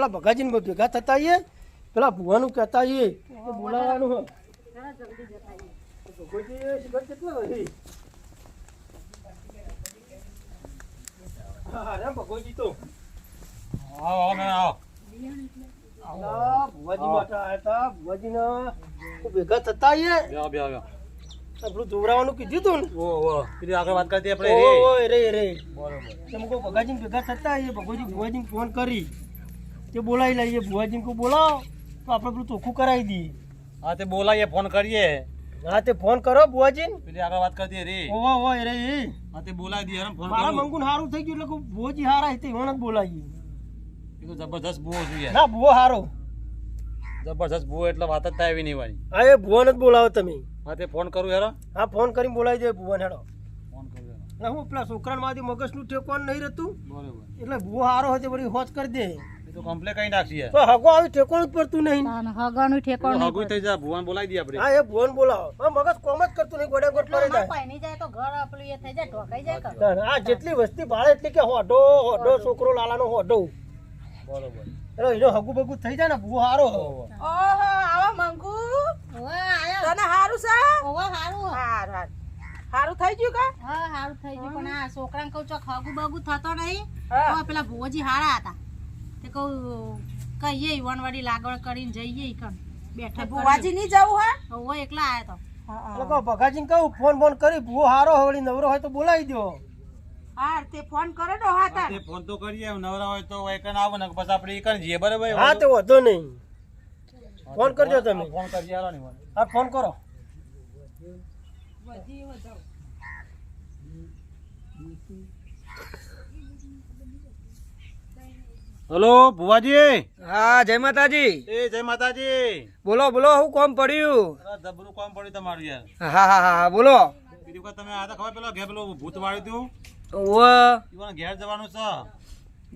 પેલા ભગાજીને ભેગા થતા આવીએ, પેલા ભુવાનું કહેતા આવીએ કે બોલાવવાનું હોય. ભગોજી શિખર કેટલા હતી? હા રે ભગોજી તો ભુવાજી માટે આવ્યા હતા. ભુવાજીને ભેગા થતા આવીએ. આપણું જોવરાવાનું કીધું તું ને. આગળ વાત કરતી આપણે રે ભગાજીને ભેગા થતા આવીએ. ભુવાજીને ફોન કરી તે બોલાવી લઈએ. ભુવાજીને કોઈ બોલાવો તો આપણે પેલું ચોખ્ખું કરાવી દઈએ. હા તે બોલાવીએ, ફોન કરીએ. હા તે ફોન કરો ભુવાજીને. પેલી આગળ વાત કરતી રે. ઓય રે હા તે બોલાવી દઈએ. ફોન મારા મંગુન સારું થઈ ગયું એટલે ભુવાજી હારા તે વણ જ બોલાવીએ. એ તો જબરદસ્ત બુઓ જોઈએ. ના ભુવો હારો જબરદસ્ત બુઓ એટલે વાત જ થાય એવી નહીં વાળી. હા એ ભુવાને જ બોલાવો તમે. હા તે ફોન કરું હેરો. હા ફોન કરીને બોલાવી દે ભુવાને હેડો. ફોન કરું હેરો. ના હું પેલા છોકરામાંથી મગજનું ઠેકવાનું નહીં રહેતું બરોબર. એટલે ભુવો હારો હોય તે બધી હોજ કરી દે. એ તો કમ્પ્લેટ કઈ નાખીએ. તો હગો આવી ઠેકવાનું જ પડતું નહીં. હગાનું ઠેકાણું હગું થઈ જાય. ભુવાન બોલાવી દઈએ આપણે. હા એ ભુવન બોલાવો. હા મગજ કોમ જ કરતું નહીં. ગોડા ગોટ પડી જાય. પાણી જાય તો ઘર આપલું એ થઈ જાય ઢોકાઈ જાય કર. આ જેટલી વસ્તી ભાડે એટલી કે હોડો છોકરો લાલાનો હોડો. બરોબર. એટલે એનો હગુ બગુ થઈ જાય ને ભૂવો હારો. ઓહો આવો મંગુ ઓવે આયો તને હારું છે ઓવે હારું હારું હારું થઈ ગયું કા હા હારું થઈ ગયું પણ આ છોકરાને કહું ચોક હગુ બગુ થતો નહીં હા. તો પેલા ભુવોજી હારા હતા તે કહું કહીએ ઈવનવાડી લાગવડ કરીને જઈએ ઈકન બેઠક બુવાજી નહીં જવું હે ઓવે એકલા આયા તો એટલે કહો ભગાજીને કહું ફોન કરી ભૂવો હારો હોય નવરો હોય તો બોલાવી દો. હા તે ફોન કરે તો હા તાર તે ફોન તો કરીએ. નવરા હોય તો એકન આવો ને પછી આપણે એકન જઈએ. બરાબર. હા તો વધો નહીં. ફોન કરજો તમે. ફોન કરજે હાલો ને. હા ફોન કરો. હલો ભુવાજી. હા જય માતાજી. એ જય માતાજી. બોલો બોલો શું કામ પડ્યું? અરે જબરું કામ પડ્યું તમારું યાર. હા બોલો. બીજું કોઈ તમે આ તો ખબર પેલો ઘેર પેલો ભૂત વાળ્યું હતું ઈવન ઘેર જવાનું છે.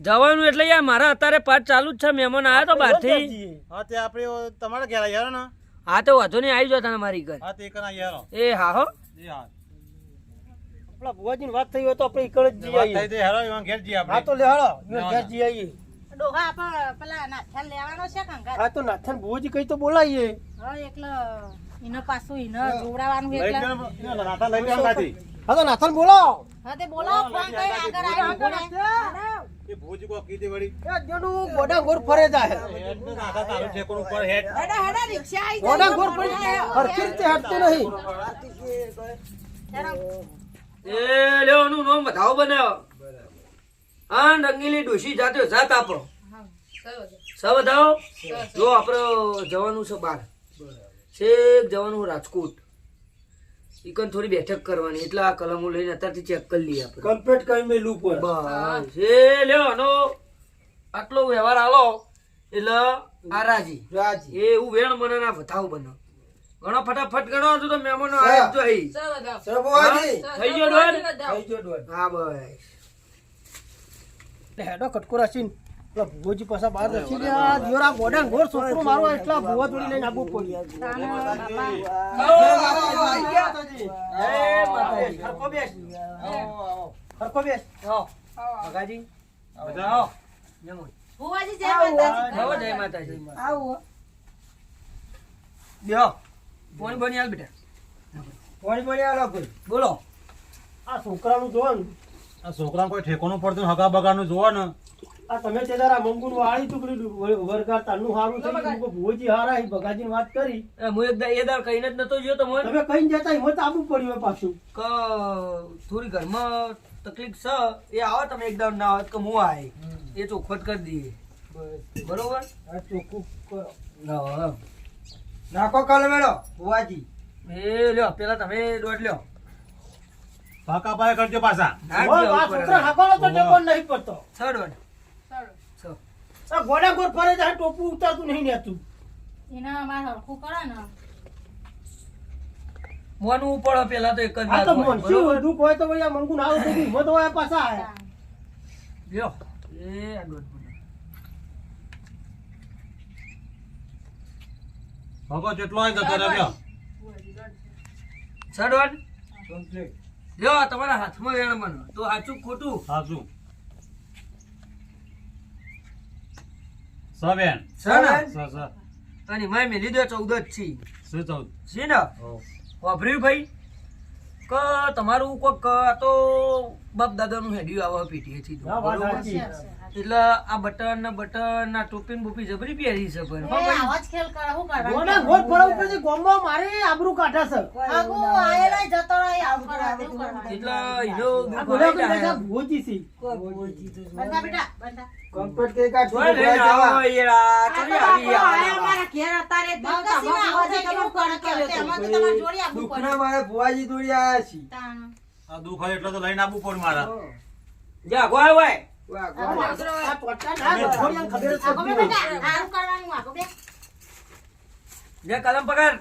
જવાનું એટલે યાર મારા અત્યારે પાઠ ચાલુ જ છે. મહેમાન આવ્યા તો બહારથી. હા તે આપણે તમારા ઘેર આવ્યા ને. હા તો વાંધો નહીં આવી જાઓ તમે મારી ઘર. હા તે એકન આવ્યા. એ હા હો. એ હા આપણા ભુવાજીની વાત થઈ હોય તો આપણે ઈકળ જ જઈ વાત થઈ આવીએ. તે હેરો ઈવન ઘેર જઈએ હા આપણે. તો લે હાલો ઘેર જઈ આવીએ. ડોહા આપણે પેલા નાથિયા લેવાનો છે કંગાર હા તો નાથન ભુવાજી કઈ તો બોલાવીએ. હા એકલો ઈનો પાછું ઈનો જોવડાવવાનું લઈ એટલે લે નાતા લઈ લે આમથી. હા તો નાથન બોલાવો. હા તે બોલાવો ફોન કરી આગળ આવ્યો એ ભૂજી કો કીધી વળી. એ જેનું ગોડા ગોર ફરે જાય. હેડ ને નાતા તારું છે કોણ ઉપર હેડ. હેડા હેડા રિક્ષા આવી ગોડા ગોર ફરી હરખી રીતે હટતું નહીં. એ લેવાનું નામ બતાવો બનાવો. હા રંગીલી ડોશી જાતે જાત આપો. સ બતાવો. જો આપણે જવાનું છે બહાર. છેક જવાનું રાજકોટ. ઈકન થોડી બેઠક કરવાની એટલે આ કલમો લઈને અત્યારથી ચેક કરી લઈએ આપણે. કમ્પ્લીટ કરી મેલું પર. બસ એ લ્યો નો આટલો વ્યવહાર આલો એટલે આ રાજી રાજી. એ એવું વેણ મને ના બતાવ બનો. ઘણો ફટાફટ ગણો તો મહેમાનો આવી જ જોઈ. સરબોજી થઈ ગયો ડોન. થઈ ગયો ડોન. હા બસ હેડો કટકો રાખીને પેલા ભુવોજી પાછા બહાર રખી ગયા. દિયોરા ગોડા ગોર છોકરો મારો એટલા ભુવા જોડી લઈને આગળ પડ્યા. હરખો બેસ. હરખો બેસ. કાકાજી બધા આવો. મહેમાન બુવાજી જય માતાજી જાઓ જય માતાજી. આવો બેહો ફોન બની હાલ બેટા. પાણી પાણી આલો ભાઈ. બોલો. આ છોકરાનું જોવો ને. આ છોકરાને કોઈ ઠેકોનું પડતું ને હગા બગાનું જોવો ને. આ તમે તે જરા મંગુન વાળી ટુકડી વરગાર તાનું હારું થઈ ગયું. ભુવોજી હારા ભગાજીને વાત કરી. હું એક એ દાળ કહીને જ નતો જોયો તો મને તમે કઈ જતા હિંમત આપવું પડ્યું હોય પાછું. કે થોડી ઘરમાં તકલીફ છે એ આવો તમે એકદમ ના આવે કે હું આય એ ચોખવટ કરી દઈએ. બરોબર. આ ચોખ્ખું કરો. હા. નાખો કાલે મેળો ભુવાજી. એ લ્યો પેલા તમે દોડ લ્યો. પાકા પાયા કરજો પાછા. આ છોકરા હાકોલો તો ટેકો નહીં પડતો. છ દોડ. આ ગોડા ગોર ફરે જાય ટોપું ઉતારતું નહીં નેતું. એના અમાર હરખું કરે ને મોનું ઉપર પેલા તો એક જ આ તો વાત હોય. મનસી બરોબર? દુઃખ હોય તો વળી આ મંગુન આવું થઈ ગયું. હિંમત હોય પાછા આયા. લ્યો એ આ દોડ પડે. હગો જેટલો હોય જતો રહ્યો. છ દોડ. લ્યો તમારા હાથમાં વેણ મને તો સાચું ખોટું. સાચું. સ બેન સ ને સ અને મેં મેલી દો 14 જ છી શું ચૌદ છે ને વાપર્યું ભાઈ કે તમારું કોક આ તો બાપ દાદાનું હેડ્યું આવે પીટીએ થી હા, વાત સાચી. એટલે આ બટન ને બટન ના ટોપી ને બોપી જબરી પહેરી છે પણ એ આવા જ ખેલ કરે શું કરવાનું? ગોના ગોળ પડવા ઉપરથી ગોમમાં મારી આબરૂ કાઢા છે. આગુ આયેલો જતો રહે આવું કરે તેવું કરવાનું. એટલે હીરો આ ગોળા ઉપર બેઠા ભોજી છે. બંધા બેટા બંધા. જોઈ લઈને આવો યાર, આ ચોરી આવી યાર. અમારા ઘેર અતારે બંકાસીમાં આવો છે કેવું કરે કે તેમાં તો તમારે જોડી આપવું પડે. તાણ. આ દુઃખ હોય એટલે તો લઈને આવવું પડે મારા જા ગોય હોય આ ટોટા ના છોડીને ખબર જ આગો બે પડતી બેટા નહીં. આવું કરવાનું આગો બે. જે કલમ પકડ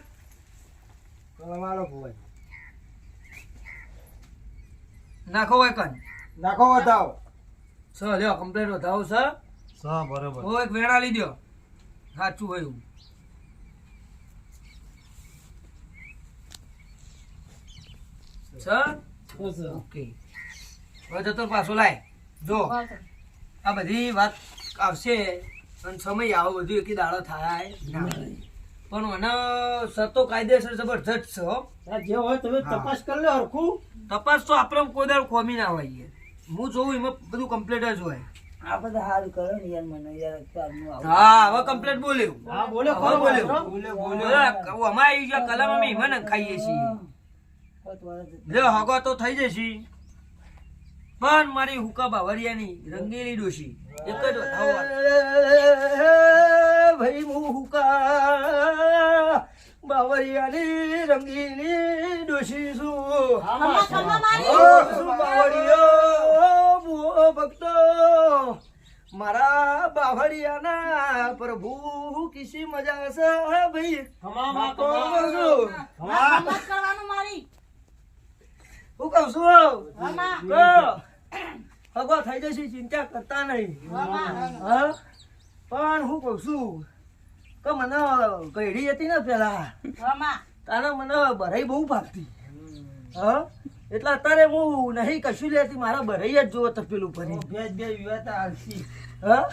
નાખો હોય કન નાખો બતાવો. સ લ્યો કમ્પ્લેટ વધાવો છે સ બરોબર ઓ એક વેણા લઈ દ્યો સાચું હોય એવું. સર ઓકે હવે જતો પાછો લાય જો આ બધી વાત આવશે અને સમય આવો બધું એકી દાડો થાય ના. પણ મને સતો કાયદેસર જબરજસ્ત છે હો. આ જે હોય તમે તપાસ કરી લો હરખું. તપાસ તો આપણે કોઈ દાડો ખોમી ના હોય યાર. હું જોઉં એમાં બધું કમ્પ્લીટ જ હોય. હા હવે કમ્પ્લીટ બોલ્યું. હા બોલે હવે ખરો બોલ્યું. બોલ્યો. અમારે આવી ગયા કલમ અમે ઈવન ખાઈએ છીએ. જો હગો તો થઈ જશે પણ મારી હુકા બાવરિયાની રંગીલી ડોશી એક જ વધાવો. ભાઈ હું હુકા બાવરિયાની રંગીલી ડોશી છું. ખમ્મા ખમ્મા મારી. ઓ શું બાવરિયો ભૂવો ભક્તો મારા બાવરિયાના પ્રભુ કિસી મજા છે ભાઈ. ખમામાં તો ખમા. છું. ખમ્મા જ કરવાનું મારી. હું કહું છું ખમ્મા. હગો થઈ જશે ચિંતા કરતા નહીં. ખમ્મા. હા પણ હું કહું છું કે મને કઈડી હતી ને પેલા ખમ્મા. તારે મને બરાઈ બહુ ભાગતી. હા એટલે અત્યારે હું નહીં કશું લેતી મારા બરાઈ જ જોવો તપેલું ભરી. બે વિવાદ આવશી. હા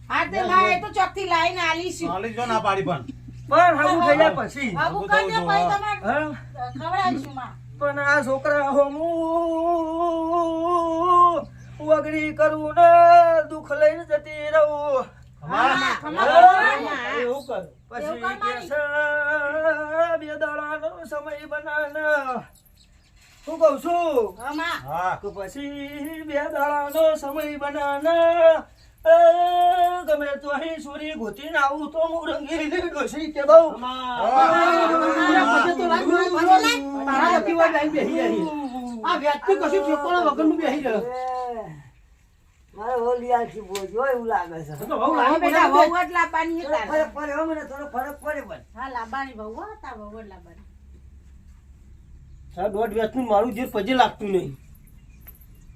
હા તે લાય તો ચોકથી લાઈને આલીશું. ચાલી જો ના પાડી પણ પણ હગું થઈ જાય પછી. આગુ કરી દે પછી તમે હા ખવડાવીશું માં. પણ આ છોકરા હોમું વગડી કરું ને દુઃખ લઈને જતી રહું. ખમ્મા એવું કર. પછી કે છે, બે દાડાનો સમય બનાને હું કહું છું ખમ્મા. હા કે પછી બે દાડાનો સમય બનાને ગમે તો અહીં સુરી ગોતીને આવું તો હું રંગીલી ડોશી કે બહુ. તારા પછી તો લાગ તારા લકી વાત આઈને બેહી રહી. આ વ્યક્તિ કશું ઠેકોણા વગરનું બેહી રહ્યો. તો તો બહુ લાગે બેટા બેટા. વહુ જ લાવવાની છે તારે. હા લાબાની બહુ હો તા બહુ જ લાબાની. આ દોઢ વ્યક્તિનું મારું જે પજે લાગતું નહીં.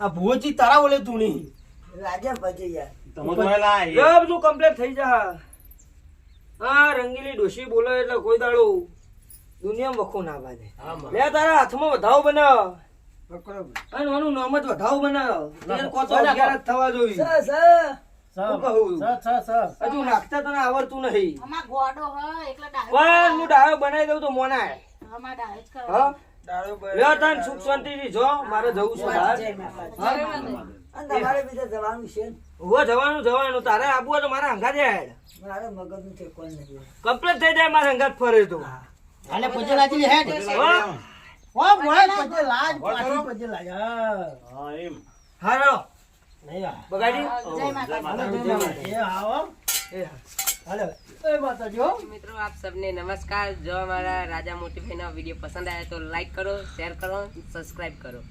આ ભુવોજી તારા ઓલે તું નહીં. તમે તો હેલા એ બધું કમ્પ્લીટ થઈ જા. હા રંગીલી ડોશી બોલે એટલે કોઈ દાડો દુનિયામાં વખો ના બાંધે. લે તારા હાથમાં વધાવો બનાવ અને આનું નામ જ વધાવો બનાવ. તેર કોતો 11 જ થવા જોઈએ. હું કહું. હજુ નાખતા તને આવડતું નહીં. અમાર ગોડો હ એકલા ડાયો. પણ હું ડાયો બનાવી દઉં તો મોનાય. અમાર ડાયો જ હા કરવાનો. લ્યો તાન સુખ શાંતિથી જો મારે જવું છે બહાર. ઉભો જવાનું તારે આબુ હોય તો મારા હંગાત હેડ. કમ્પ્લીટ થઈ જાય મારા હંગાત ફરે તો. આલે પજે લાજી હેડ. હા? ઓ મોય પજે લાજ પાછી પજે લાજ. હા. હા એમ હારો નહીં આ. બગાડી જય માતા. હાલો, જય માતા. એ આવો. એ હા. હાલો. એ માતાજી હો. મિત્રો આપ सबने नमस्कार। जो हमारा राजा मोटी भाई ना वीडियो पसंद आया तो लाइक करो, शेयर करो, सब्सक्राइब करो।